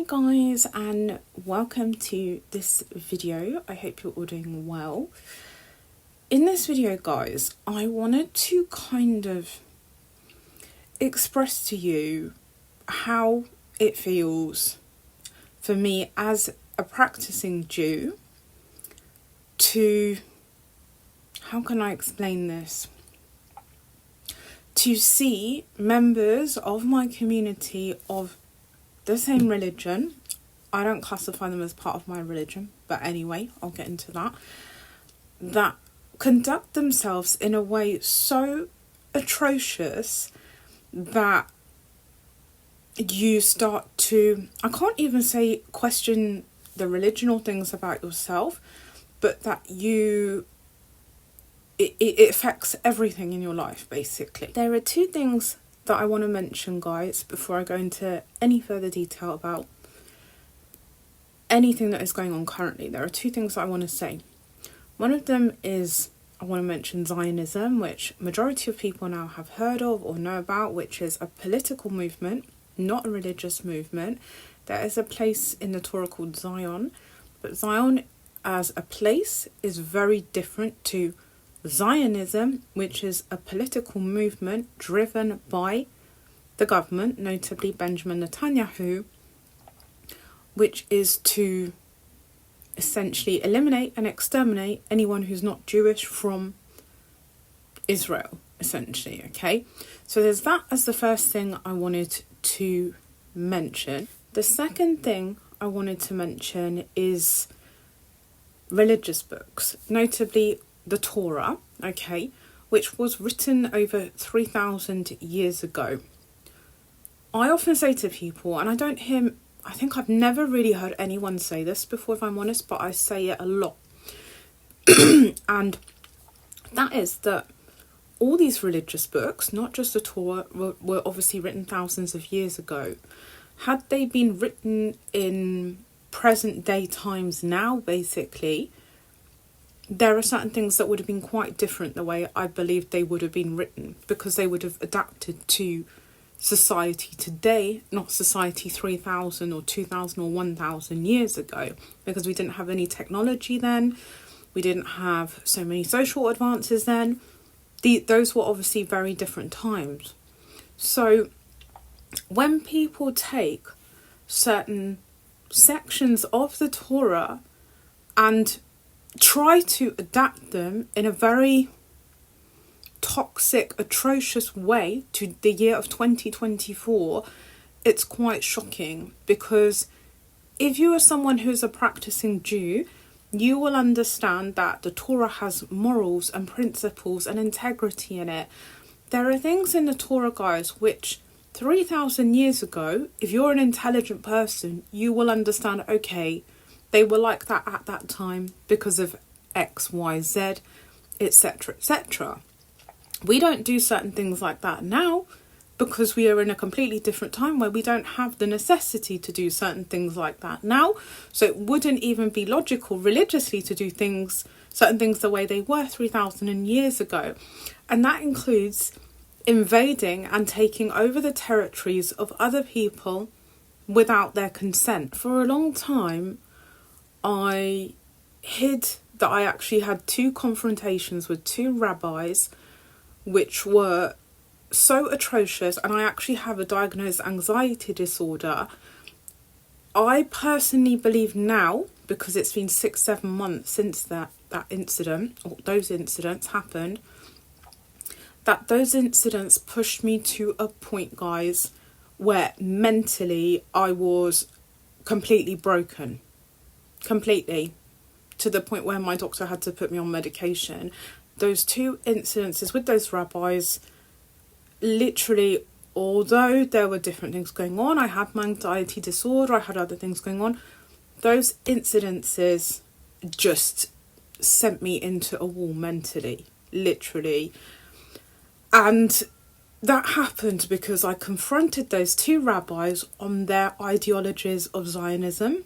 Hey guys, and welcome to this video. I hope you're all doing well. In this video, guys, I wanted to kind of express to you how it feels for me as a practicing Jew to, how can I explain this? To see members of my community of the same religion. I don't classify them as part of my religion, but anyway, I'll get into that. That conduct themselves in a way so atrocious that you start to, I can't even say question the religional things about yourself, but that it affects everything in your life, basically. There are two things that I want to mention, guys, before I go into any further detail about anything that is going on currently. There are two things that I want to say. One of them is I want to mention Zionism, which majority of people now have heard of or know about, which is a political movement, not a religious movement. There is a place in the Torah called Zion, but Zion as a place is very different to Zionism, which is a political movement driven by the government, notably Benjamin Netanyahu, which is to essentially eliminate and exterminate anyone who's not Jewish from Israel, essentially, okay? So there's that as the first thing I wanted to mention. The second thing I wanted to mention is religious books, notably the Torah, okay, which was written over 3,000 years ago. I often say to people, and I think I've never really heard anyone say this before, if I'm honest, but I say it a lot. And that is that all these religious books, not just the Torah, were obviously written thousands of years ago. Had they been written in present day times now, basically, there are certain things that would have been quite different the way I believe they would have been written, because they would have adapted to society today, not society 3,000 or 2,000 or 1,000 years ago, because we didn't have any technology then, we didn't have so many social advances then. Those were obviously very different times. So when people take certain sections of the Torah and try to adapt them in a very toxic, atrocious way to the year of 2024, it's quite shocking, because if you are someone who's a practicing Jew, you will understand that the Torah has morals and principles and integrity in it. There are things in the Torah, guys, which 3,000 years ago, if you're an intelligent person, you will understand, okay, they were like that at that time because of X, Y, Z, etc., etc. We don't do certain things like that now because we are in a completely different time where we don't have the necessity to do certain things like that now. So it wouldn't even be logical religiously to do certain things the way they were 3,000 years ago. And that includes invading and taking over the territories of other people without their consent. For a long time, I hid that I actually had two confrontations with two rabbis which were so atrocious, and I actually have a diagnosed anxiety disorder. I personally believe now, because it's been 6-7 months since that incident, or those incidents happened, that those incidents pushed me to a point, guys, where mentally I was completely broken. Completely, to the point where my doctor had to put me on medication. Those two incidences with those rabbis, literally, although there were different things going on, I had my anxiety disorder, I had other things going on, those incidences just sent me into a wall mentally, literally. And that happened because I confronted those two rabbis on their ideologies of Zionism,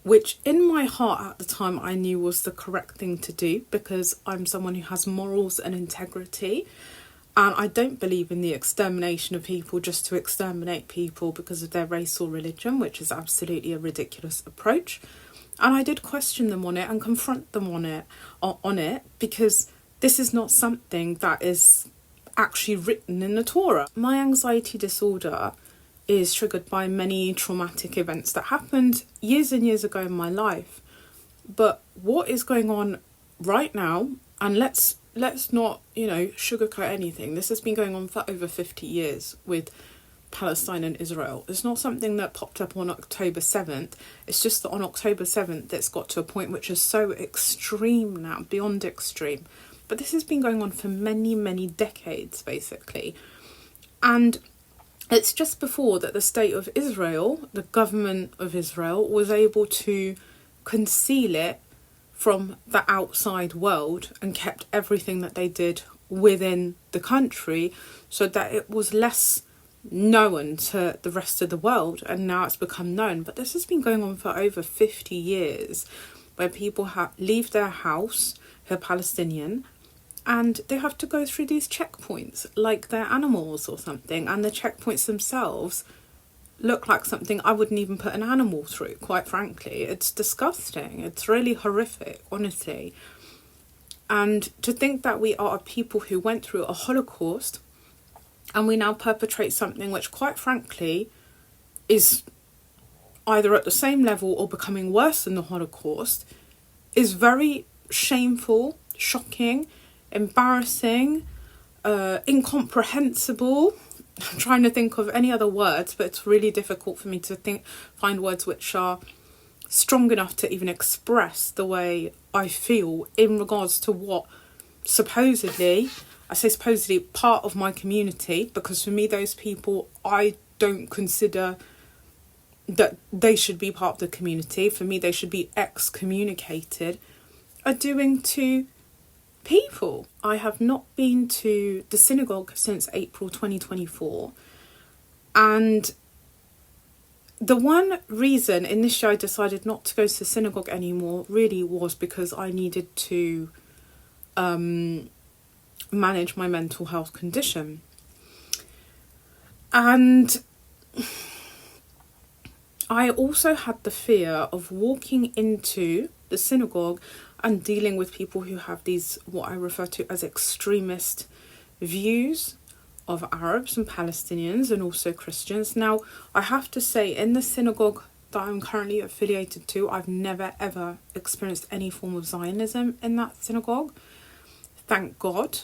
which in my heart at the time I knew was the correct thing to do, because I'm someone who has morals and integrity. And I don't believe in the extermination of people just to exterminate people because of their race or religion, which is absolutely a ridiculous approach. And I did question them on it and confront them on it because this is not something that is actually written in the Torah. My anxiety disorder is triggered by many traumatic events that happened years and years ago in my life. But what is going on right now, and let's not, sugarcoat anything. This has been going on for over 50 years with Palestine and Israel. It's not something that popped up on October 7th. It's just that on October 7th, it's got to a point which is so extreme now, beyond extreme. But this has been going on for many, many decades, basically. And it's just before that the state of Israel, the government of Israel, was able to conceal it from the outside world and kept everything that they did within the country so that it was less known to the rest of the world, and now it's become known. But this has been going on for over 50 years, where people leave their house who are Palestinian and they have to go through these checkpoints like they're animals or something, and the checkpoints themselves look like something I wouldn't even put an animal through, quite frankly. It's disgusting. It's really horrific, honestly. And to think that we are a people who went through a Holocaust and we now perpetrate something which, quite frankly, is either at the same level or becoming worse than the Holocaust, is very shameful, shocking, embarrassing, incomprehensible. I'm trying to think of any other words, but it's really difficult for me to find words which are strong enough to even express the way I feel in regards to what supposedly, I say supposedly, part of my community, because for me those people, I don't consider that they should be part of the community. For me they should be excommunicated, are doing to people. I have not been to the synagogue since April 2024, and the one reason initially I decided not to go to the synagogue anymore really was because I needed to manage my mental health condition. And I also had the fear of walking into the synagogue and dealing with people who have these, what I refer to as extremist views of Arabs and Palestinians and also Christians. Now, I have to say, in the synagogue that I'm currently affiliated to, I've never ever experienced any form of Zionism in that synagogue. Thank God.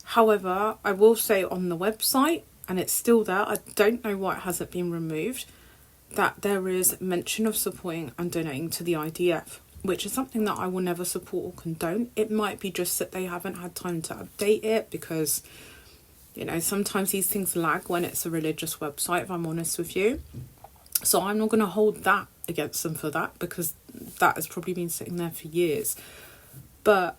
However, I will say on the website, and it's still there, I don't know why it hasn't been removed, that there is mention of supporting and donating to the IDF, which is something that I will never support or condone. It might be just that they haven't had time to update it because, sometimes these things lag when it's a religious website, if I'm honest with you. So I'm not going to hold that against them for that, because that has probably been sitting there for years. But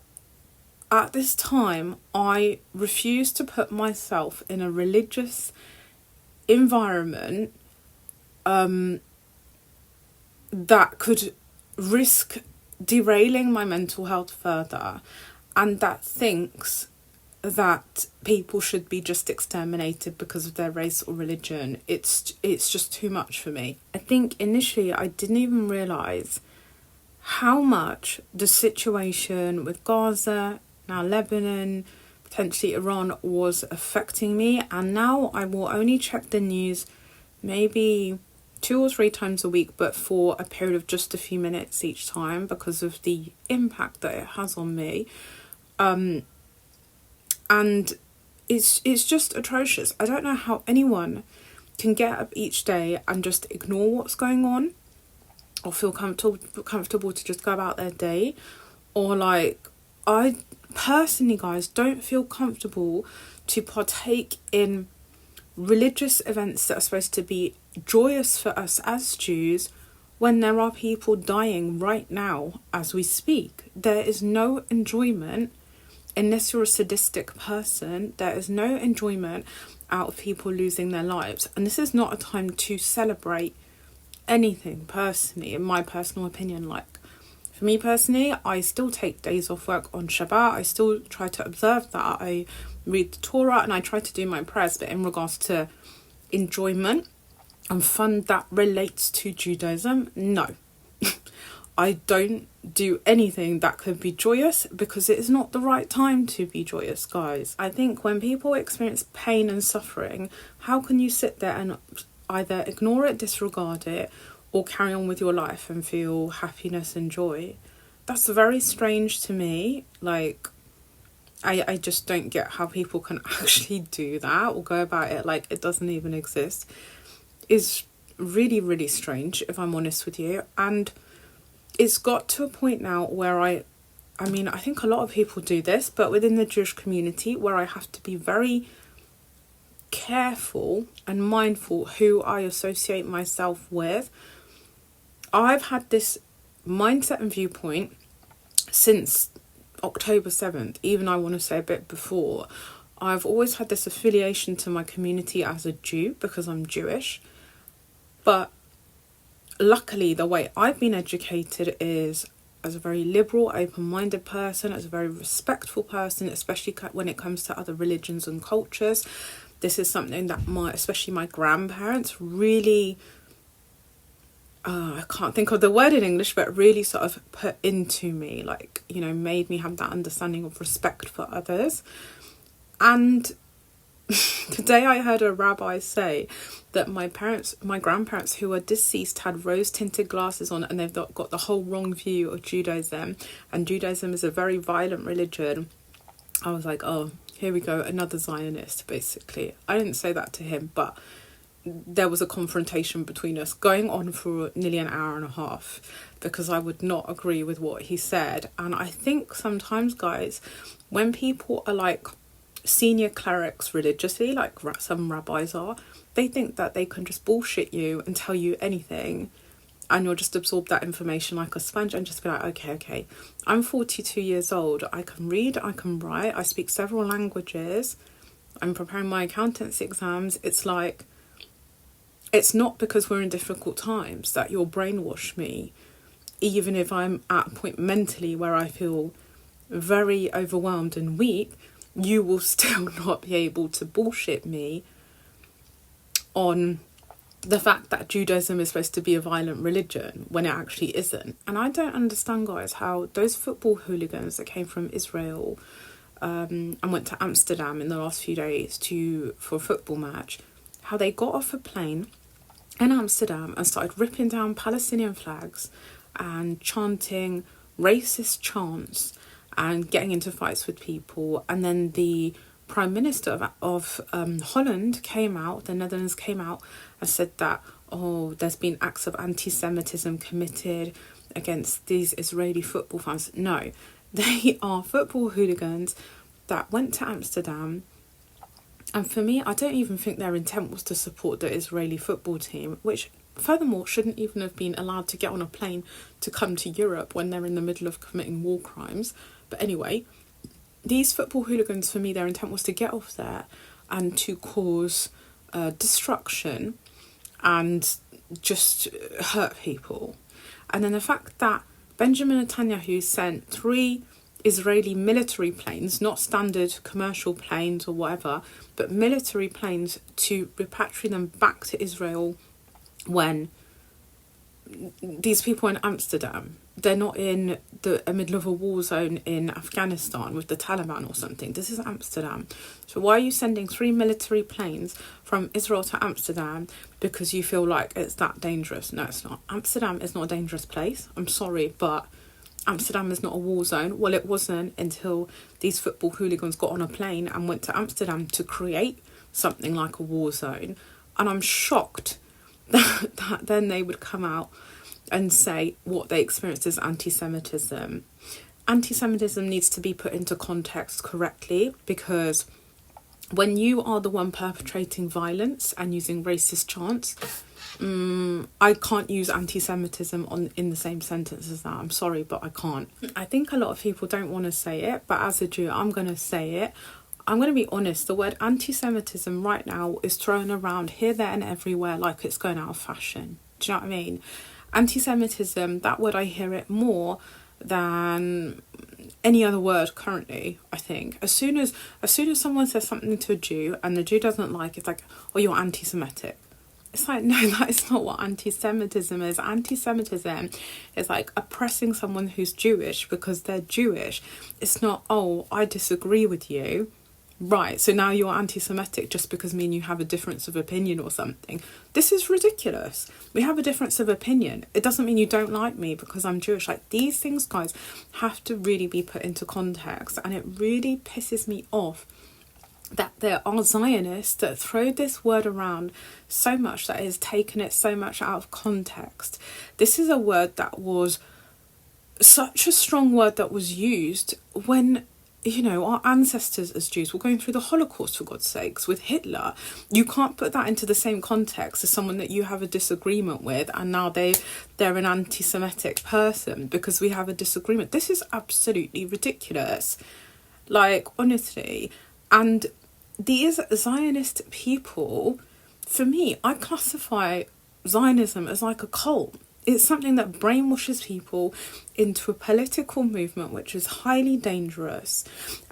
at this time, I refuse to put myself in a religious environment that could risk derailing my mental health further, and that thinks that people should be just exterminated because of their race or religion. It's just too much for me. I think initially I didn't even realise how much the situation with Gaza, now Lebanon, potentially Iran, was affecting me. And now I will only check the news maybe 2 or 3 times a week, but for a period of just a few minutes each time because of the impact that it has on me. And it's just atrocious. I don't know how anyone can get up each day and just ignore what's going on, or feel comfortable to just go about their day, or I personally, guys, don't feel comfortable to partake in religious events that are supposed to be joyous for us as Jews when there are people dying right now as we speak. There is no enjoyment, unless you're a sadistic person, there is no enjoyment out of people losing their lives. And this is not a time to celebrate anything, personally, in my personal opinion. For me personally, I still take days off work on Shabbat. I still try to observe that. I read the Torah and I try to do my prayers. But in regards to enjoyment and fun that relates to Judaism, no. I don't do anything that could be joyous because it is not the right time to be joyous, guys. I think when people experience pain and suffering, how can you sit there and either ignore it, disregard it, or carry on with your life and feel happiness and joy? That's very strange to me. Like, I just don't get how people can actually do that or go about it like it doesn't even exist. It's really, really strange, if I'm honest with you. And it's got to a point now where I think a lot of people do this, but within the Jewish community, where I have to be very careful and mindful who I associate myself with. I've had this mindset and viewpoint since October 7th, even I want to say a bit before. I've always had this affiliation to my community as a Jew because I'm Jewish, but luckily, the way I've been educated is as a very liberal, open-minded person, as a very respectful person, especially when it comes to other religions and cultures. This is something that especially my grandparents really, I can't think of the word in English, but really sort of put into me, like, you know, made me have that understanding of respect for others. And today I heard a rabbi say that my grandparents who are deceased had rose-tinted glasses on and they've got the whole wrong view of Judaism, and Judaism is a very violent religion. I was like, oh, here we go, another Zionist, basically. I didn't say that to him, but there was a confrontation between us going on for nearly an hour and a half because I would not agree with what he said. And I think sometimes, guys, when people are like senior clerics religiously, like some rabbis are, they think that they can just bullshit you and tell you anything and you'll just absorb that information like a sponge and just be like, okay, I'm 42 years old, I can read, I can write, I speak several languages, I'm preparing my accountancy exams. It's like, it's not because we're in difficult times that you'll brainwash me, even if I'm at a point mentally where I feel very overwhelmed and weak. You will still not be able to bullshit me on the fact that Judaism is supposed to be a violent religion when it actually isn't. And I don't understand, guys, how those football hooligans that came from Israel and went to Amsterdam in the last few days for a football match, how they got off a plane in Amsterdam and started ripping down Palestinian flags and chanting racist chants and getting into fights with people. And then the Prime Minister of Holland the Netherlands came out and said that, oh, there's been acts of anti-Semitism committed against these Israeli football fans. No, they are football hooligans that went to Amsterdam. And for me, I don't even think their intent was to support the Israeli football team, which furthermore shouldn't even have been allowed to get on a plane to come to Europe when they're in the middle of committing war crimes. But anyway, these football hooligans, for me, their intent was to get off there and to cause destruction and just hurt people. And then the fact that Benjamin Netanyahu sent 3 Israeli military planes, not standard commercial planes or whatever, but military planes, to repatriate them back to Israel when these people in Amsterdam, they're not in the middle of a war zone in Afghanistan with the Taliban or something. This is Amsterdam. So why are you sending 3 military planes from Israel to Amsterdam because you feel like it's that dangerous? No, it's not. Amsterdam is not a dangerous place. I'm sorry, but Amsterdam is not a war zone. Well, it wasn't until these football hooligans got on a plane and went to Amsterdam to create something like a war zone. And I'm shocked that then they would come out and say what they experienced as anti-Semitism. Anti-Semitism needs to be put into context correctly, because when you are the one perpetrating violence and using racist chants, I can't use anti-Semitism in the same sentence as that. I'm sorry, but I can't. I think a lot of people don't want to say it, but as a Jew, I'm going to say it. I'm going to be honest, the word anti-Semitism right now is thrown around here, there and everywhere like it's going out of fashion. Do you know what I mean? Anti-Semitism, that word, I hear it more than any other word currently. I think as soon as someone says something to a Jew and the Jew doesn't like it, it's like, oh, you're anti-Semitic. It's like, no, that is not what anti-Semitism is. Anti-Semitism is like oppressing someone who's Jewish because they're Jewish. It's not, oh, I disagree with you. Right, so now you're anti-Semitic just because me and you have a difference of opinion or something. This is ridiculous. We have a difference of opinion. It doesn't mean you don't like me because I'm Jewish. Like, these things, guys, have to really be put into context. And it really pisses me off that there are Zionists that throw this word around so much that is taken it so much out of context. This is a word that was such a strong word that was used when, you know, our ancestors as Jews were going through the Holocaust, for God's sakes, with Hitler. You can't put that into the same context as someone that you have a disagreement with and now they're an anti-Semitic person because we have a disagreement. This is absolutely ridiculous. Like, honestly. And these Zionist people, for me, I classify Zionism as like a cult. It's something that brainwashes people into a political movement which is highly dangerous.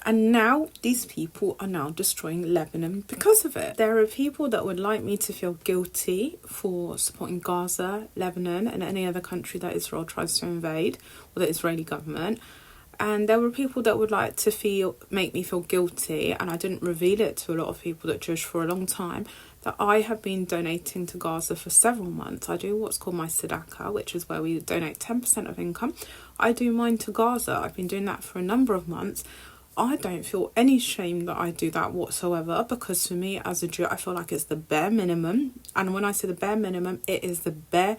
And now these people are now destroying Lebanon because of it. There are people that would like me to feel guilty for supporting Gaza, Lebanon, and any other country that Israel tries to invade, or the Israeli government. And there were people that would like to make me feel guilty, and I didn't reveal it to a lot of people that Jewish for a long time, that I have been donating to Gaza for several months. I do what's called my tzedakah, which is where we donate 10% of income. I do mine to Gaza. I've been doing that for a number of months. I don't feel any shame that I do that whatsoever, because for me as a Jew, I feel like it's the bare minimum. And when I say the bare minimum, it is the bare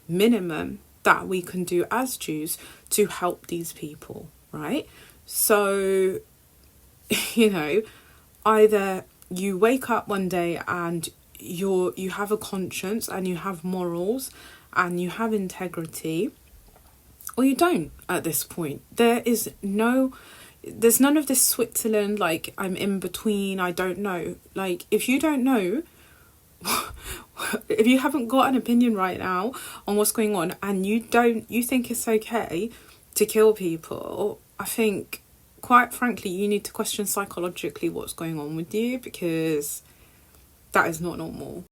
minimum that we can do as Jews to help these people. Right? So, you know, either you wake up one day and you have a conscience and you have morals and you have integrity, or you don't at this point. There's none of this Switzerland, like, I'm in between, I don't know. Like, if you don't know, if you haven't got an opinion right now on what's going on and you think it's okay to kill people, I think, quite frankly, you need to question psychologically what's going on with you, because that is not normal.